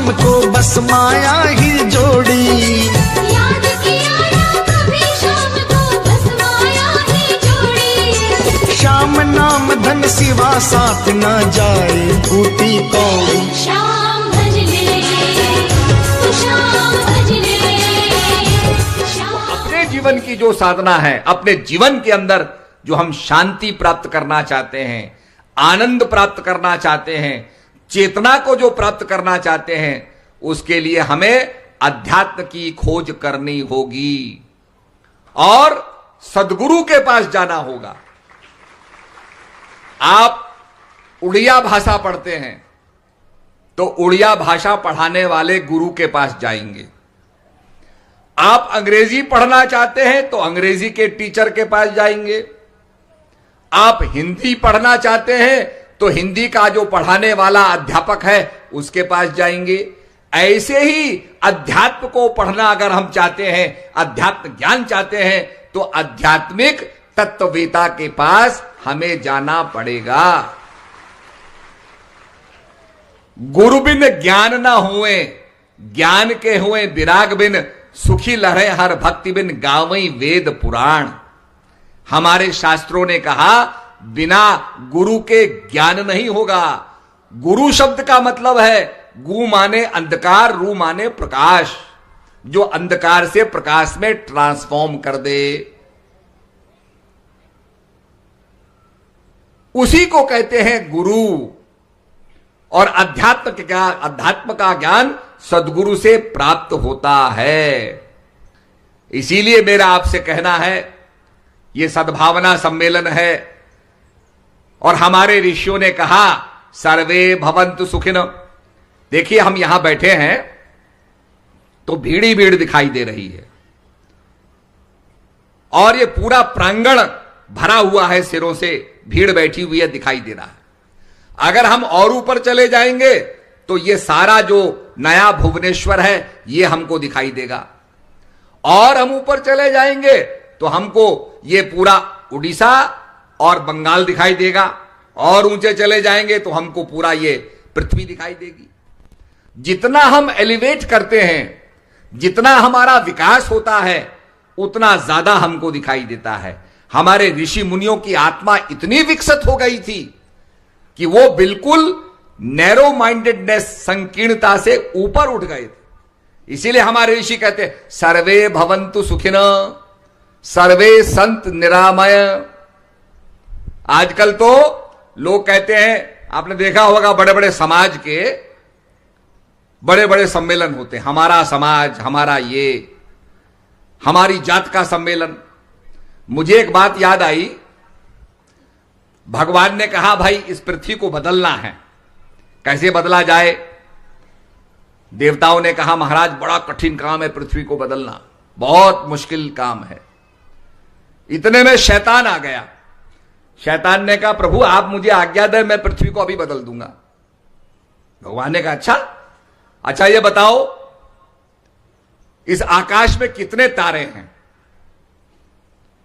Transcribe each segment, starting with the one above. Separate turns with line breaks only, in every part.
शाम को बस माया ही जोड़ी।
याद किया ना कभी शाम को बस माया ही जोड़ी।
श्याम नाम धन सिवा साथ न जाए फूटी कौड़ी।
श्याम भज ले तू श्याम भज ले श्याम।
अपने जीवन की जो साधना है, अपने जीवन के अंदर जो हम शांति प्राप्त करना चाहते हैं, आनंद प्राप्त करना चाहते हैं, चेतना को जो प्राप्त करना चाहते हैं, उसके लिए हमें अध्यात्म की खोज करनी होगी और सद्गुरु के पास जाना होगा। आप उड़िया भाषा पढ़ते हैं तो उड़िया भाषा पढ़ाने वाले गुरु के पास जाएंगे। आप अंग्रेजी पढ़ना चाहते हैं तो अंग्रेजी के टीचर के पास जाएंगे। आप हिंदी पढ़ना चाहते हैं तो हिंदी का जो पढ़ाने वाला अध्यापक है उसके पास जाएंगे। ऐसे ही अध्यात्म को पढ़ना अगर हम चाहते हैं, अध्यात्म ज्ञान चाहते हैं, तो आध्यात्मिक तत्ववेता के पास हमें जाना पड़ेगा। गुरु बिन ज्ञान ना हुए, ज्ञान के हुए विराग बिन, सुखी लहरे हर भक्ति बिन गावई वेद पुराण। हमारे शास्त्रों ने कहा बिना गुरु के ज्ञान नहीं होगा। गुरु शब्द का मतलब है गु माने अंधकार, रू माने प्रकाश, जो अंधकार से प्रकाश में ट्रांसफॉर्म कर दे, उसी को कहते हैं गुरु। और अध्यात्म का ज्ञान सद्गुरु से प्राप्त होता है। इसीलिए मेरा आपसे कहना है, यह सद्भावना सम्मेलन है और हमारे ऋषियों ने कहा सर्वे भवन्तु सुखिनो। देखिए हम यहां बैठे हैं तो भीड़ ही भीड़ दिखाई दे रही है और ये पूरा प्रांगण भरा हुआ है, सिरों से भीड़ बैठी हुई है, दिखाई दे रहा है। अगर हम और ऊपर चले जाएंगे तो ये सारा जो नया भुवनेश्वर है ये हमको दिखाई देगा, और हम ऊपर चले जाएंगे तो हमको ये पूरा उड़ीसा और बंगाल दिखाई देगा, और ऊंचे चले जाएंगे तो हमको पूरा ये पृथ्वी दिखाई देगी। जितना हम एलिवेट करते हैं, जितना हमारा विकास होता है, उतना ज्यादा हमको दिखाई देता है। हमारे ऋषि मुनियों की आत्मा इतनी विकसित हो गई थी कि वो बिल्कुल नैरो माइंडेडनेस, संकीर्णता से ऊपर उठ गए थे। इसीलिए हमारे ऋषि कहते हैं सर्वे भवन्तु सुखिनः, सर्वे संत निरामय। आजकल तो लोग कहते हैं, आपने देखा होगा बड़े बड़े समाज के बड़े बड़े सम्मेलन होते हैं, हमारा समाज, हमारा ये, हमारी जात का सम्मेलन। मुझे एक बात याद आई, भगवान ने कहा भाई इस पृथ्वी को बदलना है, कैसे बदला जाए? देवताओं ने कहा महाराज बड़ा कठिन काम है पृथ्वी को बदलना, बहुत मुश्किल काम है। इतने में शैतान आ गया। शैतान ने कहा प्रभु आप मुझे आज्ञा दें, मैं पृथ्वी को अभी बदल दूंगा। भगवान ने कहा अच्छा ये बताओ इस आकाश में कितने तारे हैं?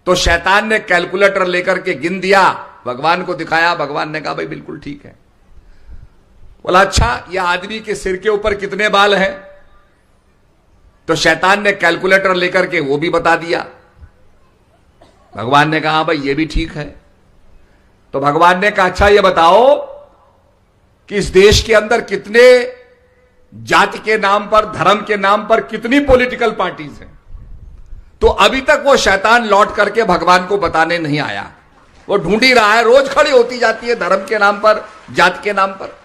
तो शैतान ने कैलकुलेटर लेकर के गिन दिया, भगवान को दिखाया। भगवान ने कहा भाई बिल्कुल ठीक है। बोला अच्छा यह आदमी के सिर के ऊपर कितने बाल हैं? तो शैतान ने कैलकुलेटर लेकर के वो भी बता दिया। भगवान ने कहा भाई ये भी ठीक है। तो भगवान ने कहा अच्छा ये बताओ कि इस देश के अंदर कितने जाति के नाम पर, धर्म के नाम पर कितनी पॉलिटिकल पार्टीज हैं? तो अभी तक वो शैतान लौट करके भगवान को बताने नहीं आया। वो ढूंढ ही रहा है, रोज खड़ी होती जाती है धर्म के नाम पर, जाति के नाम पर।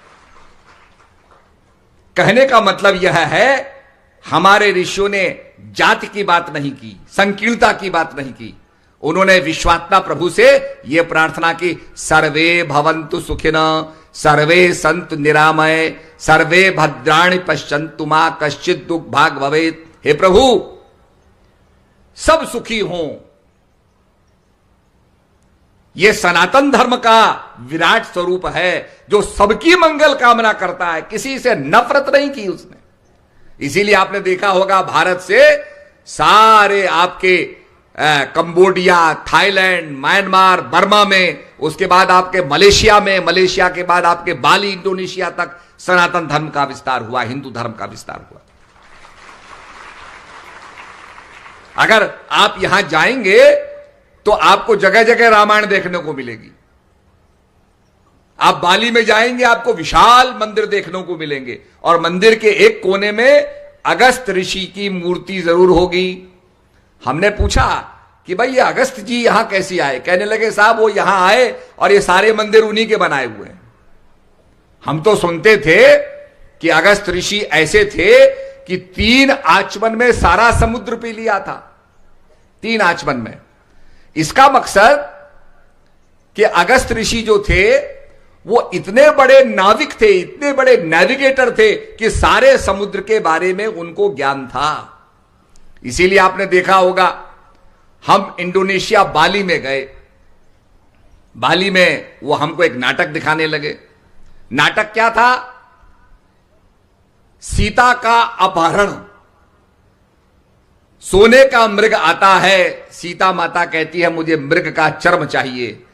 कहने का मतलब यह है हमारे ऋषियों ने जाति की बात नहीं की, संकीर्णता की बात नहीं की। उन्होंने विश्वात्मा प्रभु से यह प्रार्थना की सर्वे भवन्तु सुखिनः, सर्वे सन्तु निरामय, सर्वे भद्राणि पश्यन्तु मा कश्चित् दुःख भाग् भवेत्। हे प्रभु सब सुखी हों। यह सनातन धर्म का विराट स्वरूप है जो सबकी मंगल कामना करता है, किसी से नफरत नहीं की उसने। इसीलिए आपने देखा होगा भारत से सारे आपके कंबोडिया, थाईलैंड, म्यांमार, बर्मा में उसके बाद आपके मलेशिया में, मलेशिया के बाद आपके बाली, इंडोनेशिया तक सनातन धर्म का विस्तार हुआ, हिंदू धर्म का विस्तार हुआ। अगर आप यहां जाएंगे तो आपको जगह जगह रामायण देखने को मिलेगी। आप बाली में जाएंगे, आपको विशाल मंदिर देखने को मिलेंगे, और मंदिर के एक कोने में अगस्त ऋषि की मूर्ति जरूर होगी। हमने पूछा कि भाई ये अगस्त जी यहां कैसे आए? कहने लगे साहब वो यहां आए और ये सारे मंदिर उन्हीं के बनाए हुए हैं। हम तो सुनते थे कि अगस्त ऋषि ऐसे थे कि 3 आचमन में सारा समुद्र पी लिया था, 3 आचमन में। इसका मकसद कि अगस्त ऋषि जो थे वो इतने बड़े नाविक थे, इतने बड़े नेविगेटर थे कि सारे समुद्र के बारे में उनको ज्ञान था। इसीलिए आपने देखा होगा, हम इंडोनेशिया बाली में गए, बाली में वो हमको एक नाटक दिखाने लगे। नाटक क्या था? सीता का अपहरण। सोने का मृग आता है, सीता माता कहती है मुझे मृग का चर्म चाहिए।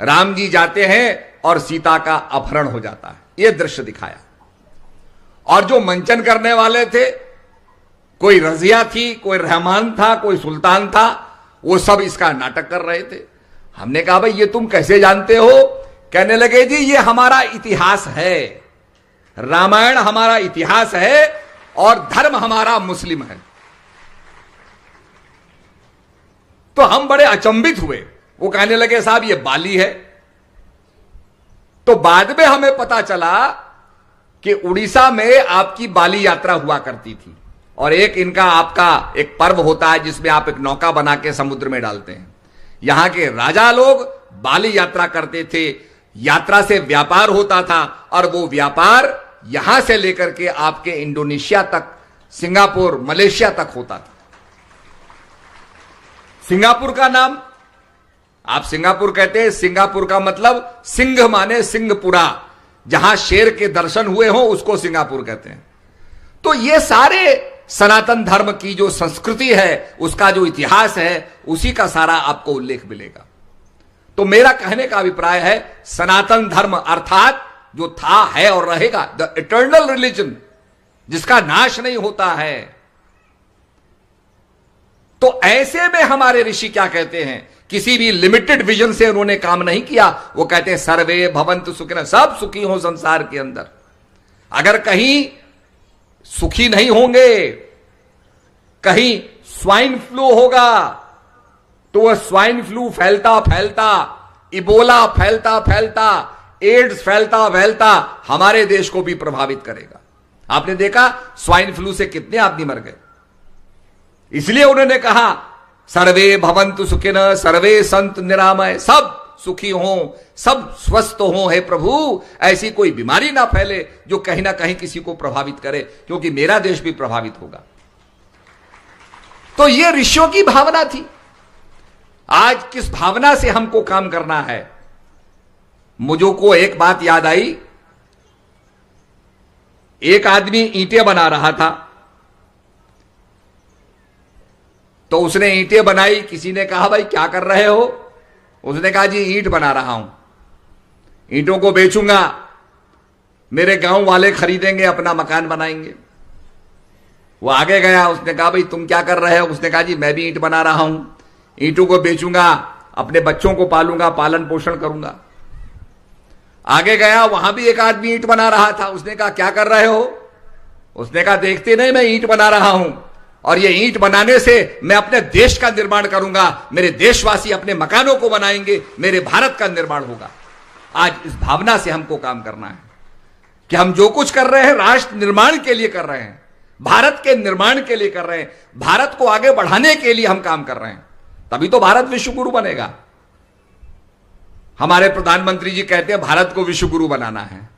राम जी जाते हैं और सीता का अपहरण हो जाता है। यह दृश्य दिखाया। और जो मंचन करने वाले थे, कोई रजिया थी, कोई रहमान था, कोई सुल्तान था, वो सब इसका नाटक कर रहे थे। हमने कहा भाई ये तुम कैसे जानते हो? कहने लगे जी ये हमारा इतिहास है, रामायण हमारा इतिहास है और धर्म हमारा मुस्लिम है। तो हम बड़े अचंभित हुए। वो कहने लगे साहब ये बाली है। तो बाद में हमें पता चला कि उड़ीसा में आपकी बाली यात्रा हुआ करती थी, और एक इनका आपका एक पर्व होता है जिसमें आप एक नौका बना के समुद्र में डालते हैं। यहां के राजा लोग बाली यात्रा करते थे, यात्रा से व्यापार होता था, और वो व्यापार यहां से लेकर के आपके इंडोनेशिया तक, सिंगापुर, मलेशिया तक होता था। सिंगापुर का नाम आप सिंगापुर कहते हैं, सिंगापुर का मतलब सिंह माने सिंहपुरा, जहां शेर के दर्शन हुए हो उसको सिंगापुर कहते हैं। तो ये सारे सनातन धर्म की जो संस्कृति है, उसका जो इतिहास है, उसी का सारा आपको उल्लेख मिलेगा। तो मेरा कहने का अभिप्राय है सनातन धर्म अर्थात जो था, है और रहेगा, द इटर्नल रिलीजन, जिसका नाश नहीं होता है। तो ऐसे में हमारे ऋषि क्या कहते हैं? किसी भी लिमिटेड विजन से उन्होंने काम नहीं किया। वो कहते हैं सर्वे भवन्तु सुखिनः, सब सुखी हो संसार के अंदर। अगर कहीं सुखी नहीं होंगे, कहीं स्वाइन फ्लू होगा, तो वह स्वाइन फ्लू फैलता फैलता, इबोला फैलता फैलता, एड्स फैलता फैलता हमारे देश को भी प्रभावित करेगा। आपने देखा स्वाइन फ्लू से कितने आदमी मर गए। इसलिए उन्होंने कहा सर्वे भवन्तु सुखिनः, सर्वे सन्तु निरामय, सब सुखी हों, सब स्वस्थ हों। हे प्रभु, ऐसी कोई बीमारी ना फैले जो कहीं ना कहीं किसी को प्रभावित करे, क्योंकि मेरा देश भी प्रभावित होगा। तो यह ऋषियों की भावना थी। आज किस भावना से हमको काम करना है? मुझे को एक बात याद आई। एक आदमी ईंटें बना रहा था, तो उसने ईंटें बनाई। किसी ने कहा भाई क्या कर रहे हो? उसने कहा जी ईंट बना रहा हूं, ईंटों को बेचूंगा, मेरे गांव वाले खरीदेंगे, अपना मकान बनाएंगे। वो आगे गया, उसने कहा भाई तुम क्या कर रहे हो? उसने कहा जी मैं भी ईंट बना रहा हूं, ईंटों को बेचूंगा, अपने बच्चों को पालूंगा, पालन पोषण करूंगा। आगे गया, वहां भी एक आदमी ईंट बना रहा था। उसने कहा क्या कर रहे हो? उसने कहा देखते नहीं मैं ईंट बना रहा हूं, और ये ईंट बनाने से मैं अपने देश का निर्माण करूंगा, मेरे देशवासी अपने मकानों को बनाएंगे, मेरे भारत का निर्माण होगा। आज इस भावना से हमको काम करना है कि हम जो कुछ कर रहे हैं राष्ट्र निर्माण के लिए कर रहे हैं, भारत के निर्माण के लिए कर रहे हैं, भारत को आगे बढ़ाने के लिए हम काम कर रहे हैं। तभी तो भारत विश्व गुरु बनेगा। हमारे प्रधानमंत्री जी कहते हैं भारत को विश्व गुरु बनाना है,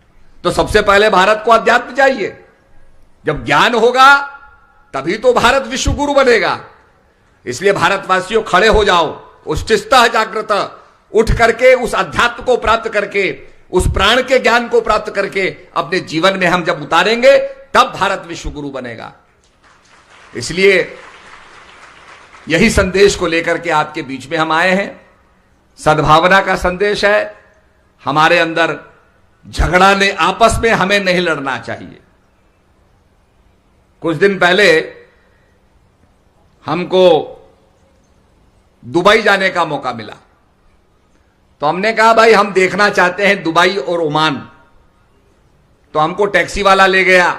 तो सबसे पहले भारत को अध्यात्म चाहिए। जब ज्ञान होगा तभी तो भारत विश्व गुरु बनेगा। इसलिए भारतवासियों खड़े हो जाओ, उष्टिस्तः जागृत, उठ करके उस अध्यात्म को प्राप्त करके, उस प्राण के ज्ञान को प्राप्त करके अपने जीवन में हम जब उतारेंगे तब भारत विश्व गुरु बनेगा। इसलिए यही संदेश को लेकर के आपके बीच में हम आए हैं। सद्भावना का संदेश है। हमारे अंदर झगड़ा ने आपस में हमें नहीं लड़ना चाहिए। कुछ दिन पहले हमको दुबई जाने का मौका मिला, तो हमने कहा भाई हम देखना चाहते हैं दुबई और ओमान। तो हमको टैक्सी वाला ले गया,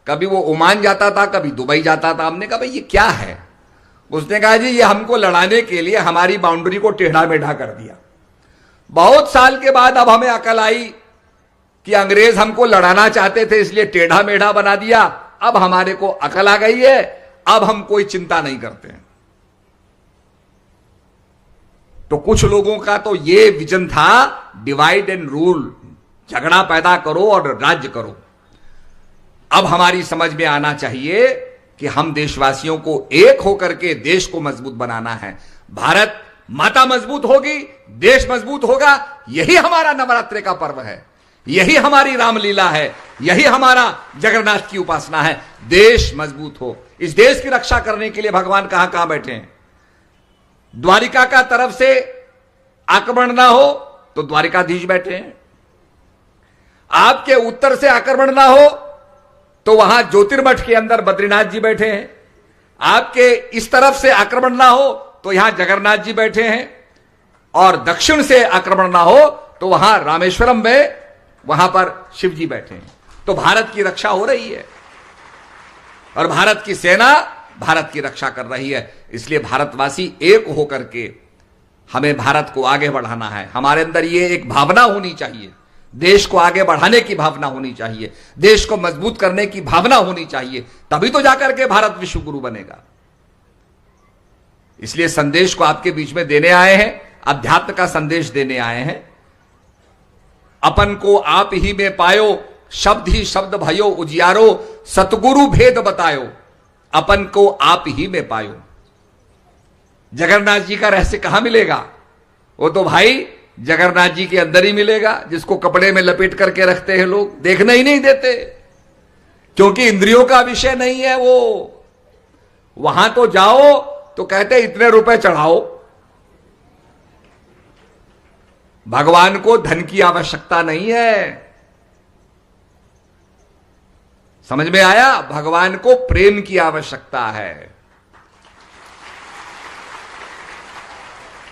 कभी वो ओमान जाता था कभी दुबई जाता था। हमने कहा भाई ये क्या है? उसने कहा जी ये हमको लड़ाने के लिए हमारी बाउंड्री को टेढ़ा मेढ़ा कर दिया। बहुत साल के बाद अब हमें अकल आई कि अंग्रेज हमको लड़ाना चाहते थे इसलिए टेढ़ा मेढ़ा बना दिया। अब हमारे को अकल आ गई है, अब हम कोई चिंता नहीं करते हैं। तो कुछ लोगों का तो ये विजन था डिवाइड एंड रूल, झगड़ा पैदा करो और राज्य करो। अब हमारी समझ में आना चाहिए कि हम देशवासियों को एक होकर के देश को मजबूत बनाना है। भारत माता मजबूत होगी, देश मजबूत होगा। यही हमारा नवरात्रि का पर्व है, यही हमारी रामलीला है, यही हमारा जगन्नाथ की उपासना है। देश मजबूत हो, इस देश की रक्षा करने के लिए भगवान कहां कहां बैठे हैं। द्वारिका का तरफ से आक्रमण ना हो तो द्वारिकाधीश बैठे हैं। आपके उत्तर से आक्रमण ना हो तो वहां ज्योतिर्मठ के अंदर बद्रीनाथ जी बैठे हैं। आपके इस तरफ से आक्रमण ना हो तो यहां जगन्नाथ जी बैठे हैं। और दक्षिण से आक्रमण ना हो तो वहां रामेश्वरम में वहां पर शिव जी बैठे हैं। तो भारत की रक्षा हो रही है और भारत की सेना भारत की रक्षा कर रही है। इसलिए भारतवासी एक होकर के हमें भारत को आगे बढ़ाना है। हमारे अंदर ये एक भावना होनी चाहिए, देश को आगे बढ़ाने की भावना होनी चाहिए, देश को मजबूत करने की भावना होनी चाहिए, तभी तो जाकर के भारत विश्व गुरु बनेगा। इसलिए संदेश को आपके बीच में देने आए हैं, अध्यात्म का संदेश देने आए हैं। अपन को आप ही में पायो, शब्द ही शब्द भयो उजियारो, सतगुरु भेद बतायो, अपन को आप ही में पायो। जगन्नाथ जी का रहस्य कहां मिलेगा? वो तो भाई जगन्नाथ जी के अंदर ही मिलेगा, जिसको कपड़े में लपेट करके रखते हैं लोग, देखने ही नहीं देते, क्योंकि इंद्रियों का विषय नहीं है वो। वहां तो जाओ तो कहते इतने रुपए चढ़ाओ। भगवान को धन की आवश्यकता नहीं है। समझ में आया? भगवान को प्रेम की आवश्यकता है।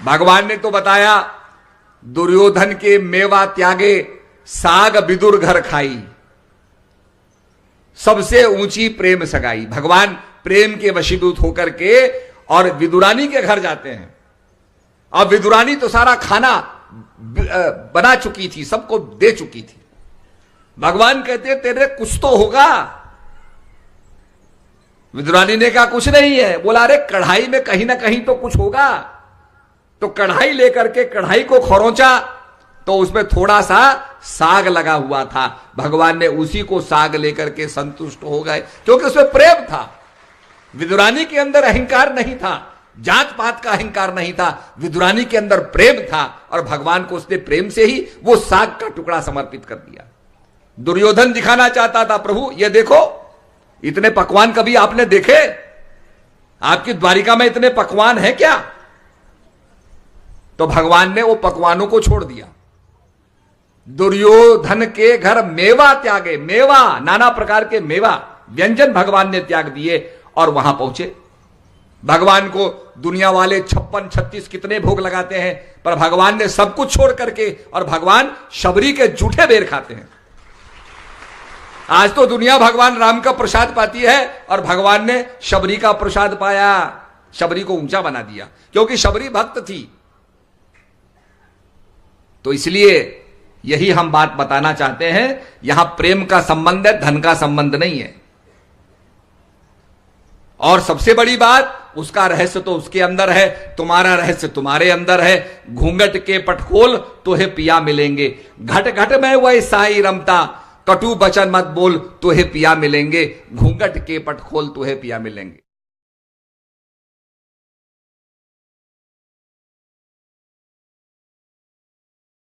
भगवान ने तो बताया दुर्योधन के मेवा त्यागे, साग विदुर घर खाई, सबसे ऊंची प्रेम सगाई। भगवान प्रेम के वशीभूत होकर के और विदुरानी के घर जाते हैं। अब विदुरानी तो सारा खाना बना चुकी थी, सबको दे चुकी थी। भगवान कहते तेरे कुछ तो होगा। विदुरानी ने कहा कुछ नहीं है। बोला अरे कढ़ाई में कहीं ना कहीं तो कुछ होगा। तो कढ़ाई लेकर के कढ़ाई को खरोंचा तो उसमें थोड़ा सा साग लगा हुआ था। भगवान ने उसी को साग लेकर के संतुष्ट हो गए, क्योंकि उसमें प्रेम था। विदुरानी के अंदर अहंकार नहीं था, जात पात का अहंकार नहीं था, विदुरानी के अंदर प्रेम था और भगवान को उसने प्रेम से ही वो साग का टुकड़ा समर्पित कर दिया। दुर्योधन दिखाना चाहता था प्रभु ये देखो इतने पकवान कभी आपने देखे? आपकी द्वारिका में इतने पकवान हैं क्या? तो भगवान ने वो पकवानों को छोड़ दिया। दुर्योधन के घर मेवा त्यागे, मेवा नाना प्रकार के मेवा व्यंजन भगवान ने त्याग दिए और वहां पहुंचे। भगवान को दुनिया वाले 56-36 कितने भोग लगाते हैं, पर भगवान ने सब कुछ छोड़ करके, और भगवान शबरी के जूठे बेर खाते हैं। आज तो दुनिया भगवान राम का प्रसाद पाती है और भगवान ने शबरी का प्रसाद पाया, शबरी को ऊंचा बना दिया, क्योंकि शबरी भक्त थी। तो इसलिए यही हम बात बताना चाहते हैं, यहां प्रेम का संबंध है, धन का संबंध नहीं है। और सबसे बड़ी बात, उसका रहस्य तो उसके अंदर है, तुम्हारा रहस्य तुम्हारे अंदर है। घूंघट के पटखोल तोहे पिया मिलेंगे, घट घट में वही साई रमता, कटु बचन मत बोल तोहे पिया मिलेंगे, घूंघट के पटखोल तोहे पिया मिलेंगे।